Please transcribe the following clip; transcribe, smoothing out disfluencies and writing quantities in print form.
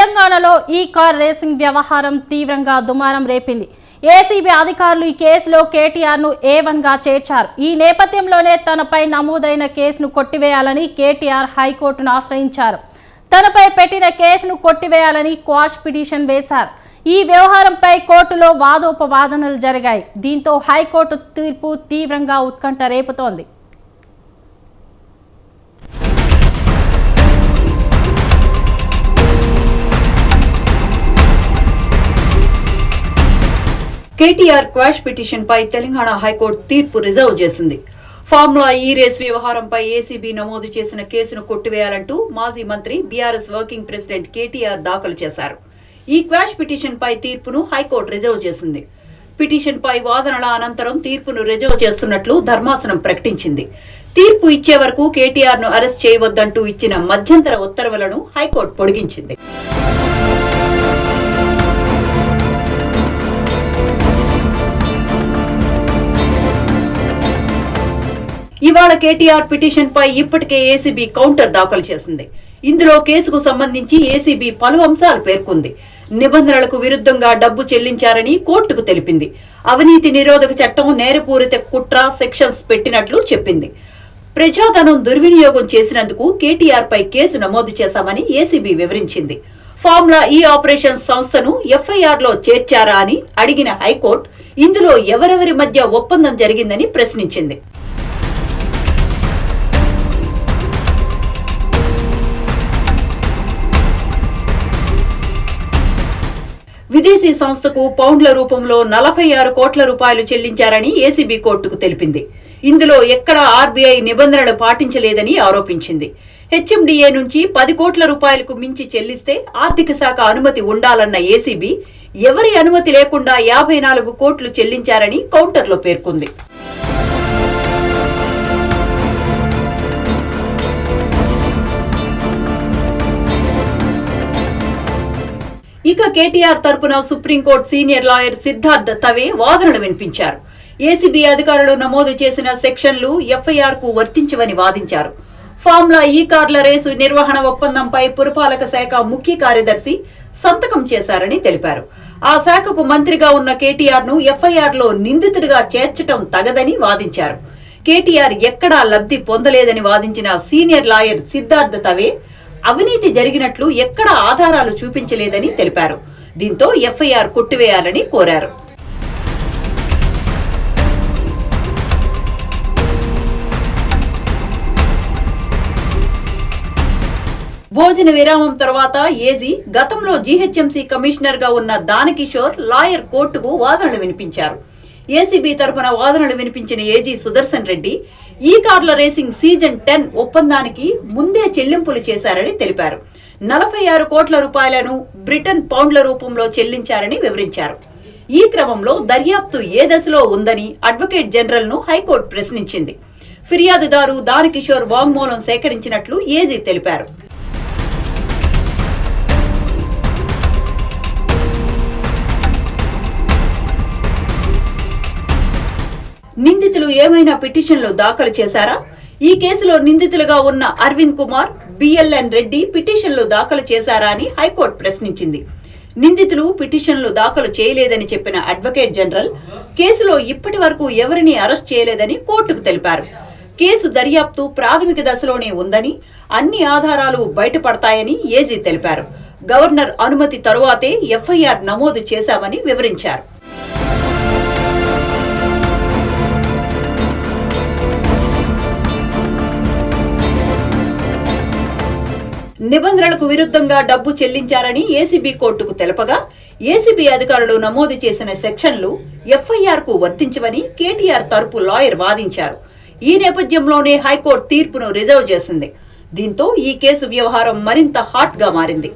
తెలంగాణలో ఈ car racing వ్యవహారం తీవ్రంగా దుమారం రేపింది. ఏసీబీ అధికారులు ఈ కేసులో కేటీఆర్ను A1గా చేర్చారు. ఈ నేపథ్యంలోనే తనపై నమోదైన కేసును కొట్టివేయాలని కేటీఆర్ హైకోర్టును ఆశ్రయించారు. తనపై పెట్టిన కేసును కొట్టివేయాలని క్వాష్ పిటిషన్ వేశారు. ఈ వ్యవహారంపై కోర్టులో వాదోపవాదనలు జరిగాయి. దీంతో హైకోర్టు తీర్పు తీవ్రంగా ఉత్కంఠ రేపుతోంది. కేటీఆర్ క్వాష్ పిటిషన్ పై తెలంగాణ హైకోర్టు తీర్పు రిజర్వ్ చేసింది. ఫార్ములా ఈ రేస్ వ్యవహారంపై ఏసీబీ నమోదు చేసిన కేసును కొట్టివేయాలంటూ మాజీ మంత్రి బీఆర్ఎస్ వర్కింగ్ ప్రెసిడెంట్ కేటీఆర్ దాఖలు చేశారు. ఈ క్వాష్ పిటిషన్ పై తీర్పును హైకోర్టు రిజర్వ్ చేసింది. పిటిషన్ పై వాదనల అనంతరం తీర్పును రిజర్వ్ చేస్తున్నట్లు ధర్మాసనం ప్రకటించింది. తీర్పు ఇచ్చే వరకు కేటీఆర్ ను అరెస్ట్ చేయవద్దంటూ ఇచ్చిన మధ్యంతర ఉత్తర్వులను హైకోర్టు పొడిగించింది. ఇవాళ కేటీఆర్ పిటిషన్ పై ఇప్పటికే ఏసీబీ కౌంటర్ దాఖలు చేసింది. ఇందులో కేసుకు సంబంధించి ఏసీబీ పలు అంశాలు పేర్కొంది. నిబంధనలకు విరుద్ధంగా డబ్బు చెల్లించారని కోర్టుకు తెలిపింది. అవినీతి నిరోధక చట్టం నేరపూరిత కుట్ర సెక్షన్స్ పెట్టినట్లు చెప్పింది. ప్రజాధనం దుర్వినియోగం చేసినందుకు కేటీఆర్ పై కేసు నమోదు చేశామని ఏసీబీ వివరించింది. ఫార్ములా ఈ ఆపరేషన్ సంస్థను ఎఫ్ఐఆర్ లో చేర్చారా అని అడిగిన హైకోర్టు ఇందులో ఎవరెవరి మధ్య ఒప్పందం జరిగిందని ప్రశ్నించింది. విదేశీ సంస్థకు పౌండ్ల రూపంలో 46 కోట్ల రూపాయలు చెల్లించారని ఏసీబీ కోర్టుకు తెలిపింది. ఇందులో ఎక్కడా ఆర్బీఐ నిబంధనలు పాటించలేదని ఆరోపించింది. హెచ్ఎండిఏ నుంచి 10 కోట్ల రూపాయలకు మించి చెల్లిస్తే ఆర్థిక శాఖ అనుమతి ఉండాలన్న ఏసీబీ ఎవరి అనుమతి లేకుండా 54 కోట్లు చెల్లించారని కౌంటర్లో పేర్కొంది. ఇక కేటీఆర్ తరపున సుప్రీంకోర్టు సీనియర్ లాయర్ సిద్ధార్థ్ తవే వాదనలు వినిపించారు. ఏసీబీ అధికారులు నమోదు చేసిన సెక్షన్లు ఎఫ్ఐఆర్ కు వర్తించవని వాదించారు. ఫార్ములా ఈ కార్ల రేసు నిర్వహణ ఒప్పందంపై పురపాలక శాఖ ముఖ్య కార్యదర్శి సంతకం చేశారని తెలిపారు. ఆ శాఖకు మంత్రిగా ఉన్న కేటీఆర్ ను ఎఫ్ఐఆర్ లో నిందితుడిగా చేర్చడం తగదని వాదించారు. కేటీఆర్ ఎక్కడా లబ్ధి పొందలేదని వాదించిన సీనియర్ లాయర్ సిద్ధార్థ్ తవే అవినీతి జరిగినట్లు ఎక్కడా ఆధారాలు చూపించలేదని తెలిపారు. దీంతో ఎఫ్ఐఆర్ కొట్టివేయాలని కోరారు. భోజన విరామం తర్వాత ఏజీ గతంలో జీహెచ్ఎంసీ కమిషనర్ గా ఉన్న దానకిషోర్ లాయర్ కోర్టుకు వాదనలు వినిపించారు. ఏసీబీ తరపున వాదనలు వినిపించిన ఏజీ సుదర్శన్ రెడ్డి ఈ కార్ల రేసింగ్ సీజన్ 10 ఒప్పందానికి ముందే చెల్లింపులు చేశారని తెలిపారు. 46 కోట్ల రూపాయలను బ్రిటన్ పౌండ్ల రూపంలో చెల్లించారని వివరించారు. ఈ క్రమంలో దర్యాప్తు ఏ దశలో ఉందని అడ్వకేట్ జనరల్ ను హైకోర్టు ప్రశ్నించింది. ఫిర్యాదుదారు దానకిషోర్ వాంగ్మూలం సేకరించినట్లు ఏజీ తెలిపారు. నిందితులు ఏమైనా పిటిషన్లు దాఖలు చేశారా? ఈ కేసులో నిందితులుగా ఉన్న అరవింద్ కుమార్, బిఎల్ఎన్ రెడ్డి పిటిషన్లు దాఖలు చేశారా అని హైకోర్టు ప్రశ్నించింది. నిందితులు పిటిషన్లు దాఖలు చేయలేదని చెప్పిన అడ్వకేట్ జనరల్ కేసులో ఇప్పటి వరకు ఎవరిని అరెస్ట్ చేయలేదని కోర్టుకు తెలిపారు. కేసు దర్యాప్తు ప్రాథమిక దశలోనే ఉందని, అన్ని ఆధారాలు బయటపడతాయని ఏజీ తెలిపారు. గవర్నర్ అనుమతి తరువాతే ఎఫ్ఐఆర్ నమోదు చేశామని వివరించారు. నిబంధనలకు విరుద్ధంగా డబ్బు చెల్లించారని ఏసీబీ కోర్టుకు తెలపగా ఏసీబీ అధికారులు నమోదు చేసిన సెక్షన్లు ఎఫ్ఐఆర్ కు వర్తించవని కేటీఆర్ తరపు లాయర్ వాదించారు. ఈ నేపథ్యంలోనే హైకోర్టు తీర్పును రిజర్వ్ చేసింది. దీంతో ఈ కేసు వ్యవహారం మరింత హాట్ గా మారింది.